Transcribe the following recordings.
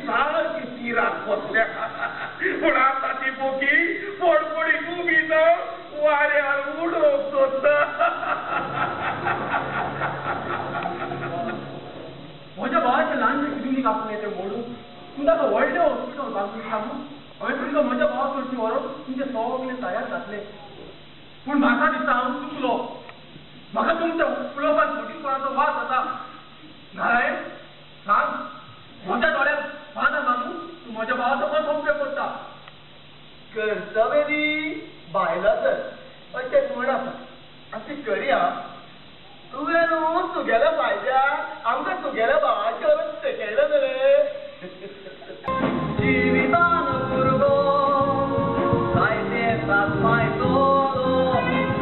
सारखी तीरात पोचल्या पण आता ती बोकी पोडपोडी उभी वाऱ्यावर उडवतो माझ्या भावाच्या लहानशा क्लिनिक आपण येते मोडून तुमचा तो व्हडले हॉस्पिटल बांधून सांगू हांवें तुमकां म्हज्या भावा कडची व्हरून तुमचे सगळे तयार जातले पूण म्हाका दिसता हांव चुकलो म्हाका तुमच्या उलोवपाक फुटीपणाचो वास जाता नारायण सांग म्हज्या दोळ्यात पाना मागू तूं म्हज्या भावाचो कसो उपयोग करता कर्तव्य दी बायला तर अशें म्हण आसा अशें करया तुवें न्हू तुगेल्या फायद्या आमकां तुगेल्या भावाच्या सेकेंड रे जिवितान भुरगो जायते सासमाय चोलो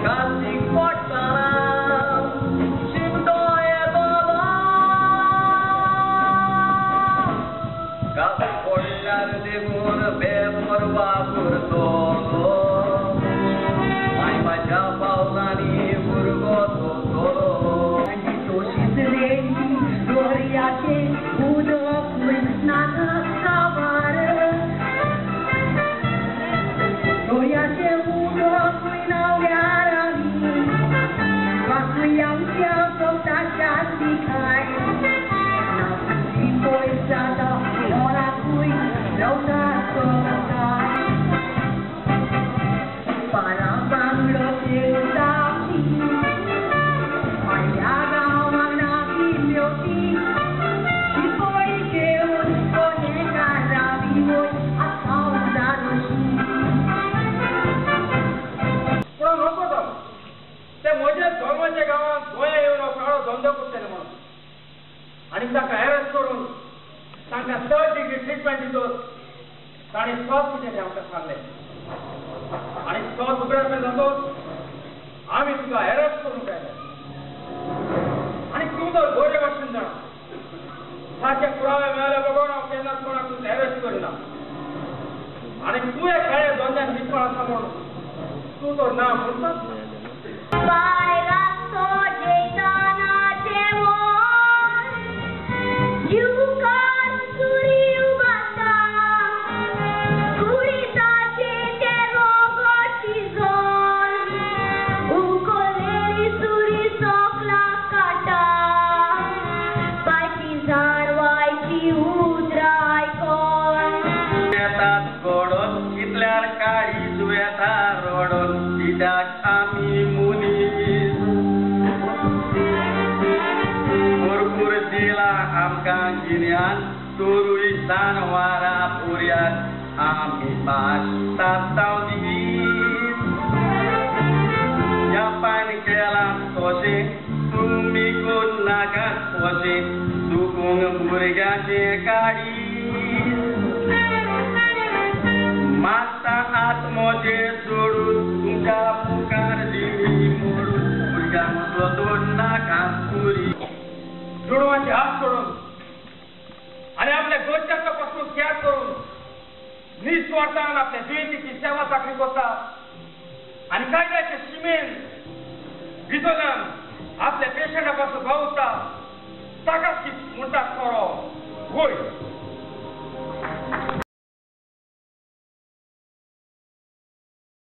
काशीक पडटाना शिमटो येतलो काशीक पडल्यार देखून बेपरवा करतलो मायबाच्या पावलांनी भुरगो चोचलो तोशीच रेडी दोर्याचे उदक स्नान काबार दोर्याचे उदक नाव्यार आमी वाचूय आमच्या सोबताच्या दिखाय नाची पयस जाता मोराकूय रवता सोबताय पारा बांगडो शेवता माया गांवांक नागी मेवती शिपोळी घेवन गोनेकारावी वय आसाव जालोशी पूण नको तो ते म्हज्या धर्माच्या गांवांत गोंया येवन काळो धंदो करतले म्हणून आनी ताका अरेस्ट करून तांकां 3rd डिग्री ट्रिटमेंट दितोच ताणें स्वास कितें आमकां सांगलें आनी तो सुगड्याचो जातोच आमी तुका अरेस्ट करूंक आयले आनी तूं तर बरे भाशेन जाणा सारके पुरावे मेळ्ळे बगोवन हांव केन्नाच कोणाक तुका अरेस्ट करिना आनी तुवें खळे धंद्यान निष्फळ आसा म्हणून तूं तर ना म्हणटा बायलांचो जैताना देवोन युगान सुरी उबाता कुडीसाचे ते रोगोची झोल उकोलेली सुरी सोकला काटा बायची झाडवायची उद्राय कोण येतात गोडोन कितल्यार काळी दुयेता रोडोन कित्याक आमी मुनीस भरपूर दिला आमकां गिन्यान तोरूय जानवारा पुर्यात आमी पाश साताव दीस यापान केला तोशें तुमी कोण नाकात पोशें चुकूंक भुरग्याचे काडी मागता आत्मोचे सोडून तुमच्या मुखार दिली मोडून भुरग्यांक सोदून नाका पुरी जोडवांचे हात सोडून आणि आपल्या गोंयच्याचो पासून त्याग करून निस्वार्थान आपल्या दुयेंतीची सेवा चाकरी करता आणि कायद्याचे शिमेन